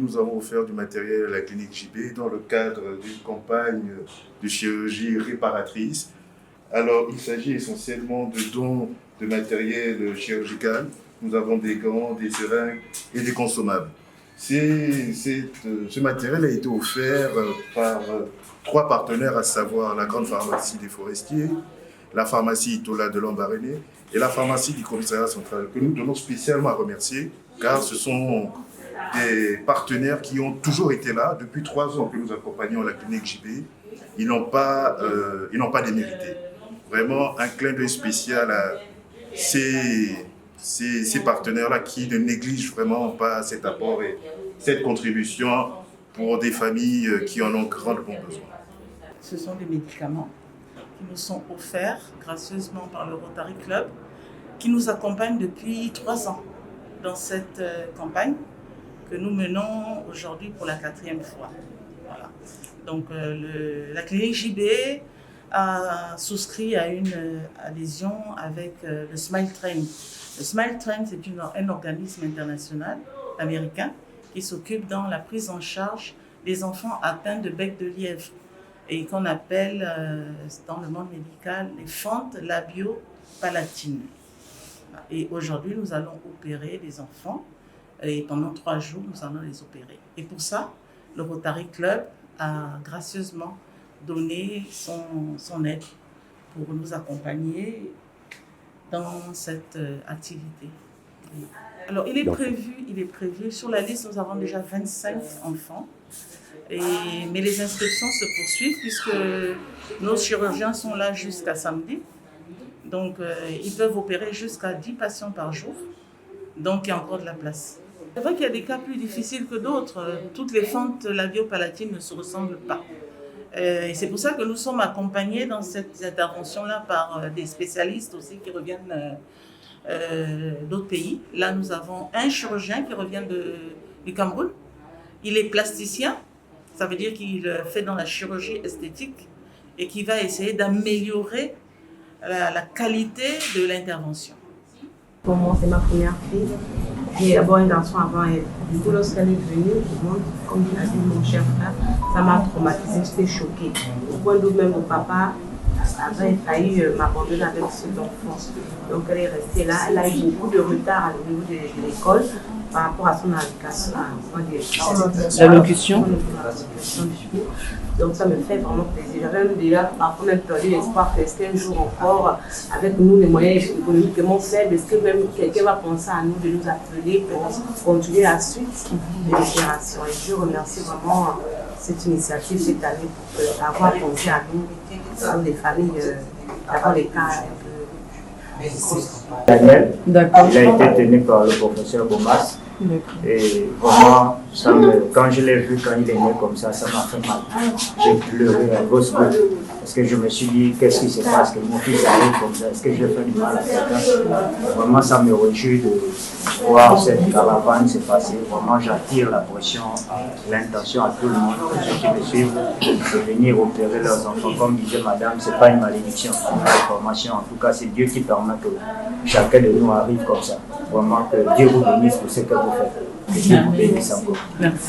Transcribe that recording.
nous avons offert du matériel à la clinique JB dans le cadre d'une campagne de chirurgie réparatrice. Alors, il s'agit essentiellement de dons de matériel chirurgical. Nous avons des gants, des seringues et des consommables. Ce matériel a été offert par 3 partenaires, à savoir la grande pharmacie des Forestiers, la pharmacie Itola de Lambaréné et la pharmacie du commissariat central, que nous tenons spécialement à remercier, car ce sont des partenaires qui ont toujours été là. Depuis 3 ans que nous accompagnons la clinique JB, ils n'ont pas démérité. Vraiment un clin d'œil spécial à ces partenaires-là qui ne négligent vraiment pas cet apport et cette contribution pour des familles qui en ont grandement besoin. Ce sont des médicaments qui nous sont offerts gracieusement par le Rotary Club, qui nous accompagne depuis 3 ans dans cette campagne que nous menons aujourd'hui pour la 4e fois. Voilà. Donc la clinique JB a souscrit à une adhésion avec le Smile Train. Le Smile Train, c'est un organisme international américain qui s'occupe dans la prise en charge des enfants atteints de bec de lièvre et qu'on appelle dans le monde médical les fentes labio-palatines. Et aujourd'hui, nous allons opérer les enfants et pendant 3 jours, nous allons les opérer. Et pour ça, le Rotary Club a gracieusement donné son aide pour nous accompagner dans cette activité. Alors, il est prévu, sur la liste, nous avons déjà 25 enfants, mais les inscriptions se poursuivent puisque nos chirurgiens sont là jusqu'à samedi. Donc, ils peuvent opérer jusqu'à 10 patients par jour. Donc, il y a encore de la place. C'est vrai qu'il y a des cas plus difficiles que d'autres. Toutes les fentes labio-palatines ne se ressemblent pas. Et c'est pour ça que nous sommes accompagnés dans cette intervention-là par des spécialistes aussi qui reviennent d'autres pays. Là, nous avons un chirurgien qui revient du Cameroun. Il est plasticien, ça veut dire qu'il fait dans la chirurgie esthétique et qui va essayer d'améliorer la qualité de l'intervention. Pour moi, c'est ma première fille. J'ai d'abord un garçon avant elle. Du coup, lorsqu'elle est venue, comme il a dit mon cher frère, ça m'a traumatisée, j'étais choquée. Au point d'où même mon papa avait failli m'abandonner avec cet enfant. Donc elle est restée là. Elle a eu beaucoup de retard au niveau de l'école par rapport à son allocution. Donc ça me fait vraiment plaisir. J'avais même déjà parfois même perdu l'espoir que c'était un jour encore, avec nous les moyens économiquement faibles, est-ce que même quelqu'un va penser à nous de nous appeler pour continuer la suite de l'opération. Et je remercie vraiment cette initiative cette année pour avoir pensé à nous, dans les familles, d'avoir les cas un peu difficiles. Daniel, il a été tenu par le professeur Bomas. Et vraiment, quand je l'ai vu, quand il est né comme ça m'a fait mal. J'ai pleuré à grosse goutte. Parce que je me suis dit, qu'est-ce qui se passe, que mon fils arrive comme ça, est-ce que je fais du mal à quelqu'un? Vraiment, ça me réjouit de voir cette caravane se passer. Vraiment, j'attire la pression, l'intention à tout le monde, ceux qui me suivent, de venir opérer leurs enfants. Comme disait madame, ce n'est pas une malédiction, c'est une information. En tout cas, c'est Dieu qui permet que chacun de nous arrive comme ça. Vraiment, que Dieu vous bénisse pour ce que vous faites. Que Dieu vous bénisse encore. Merci.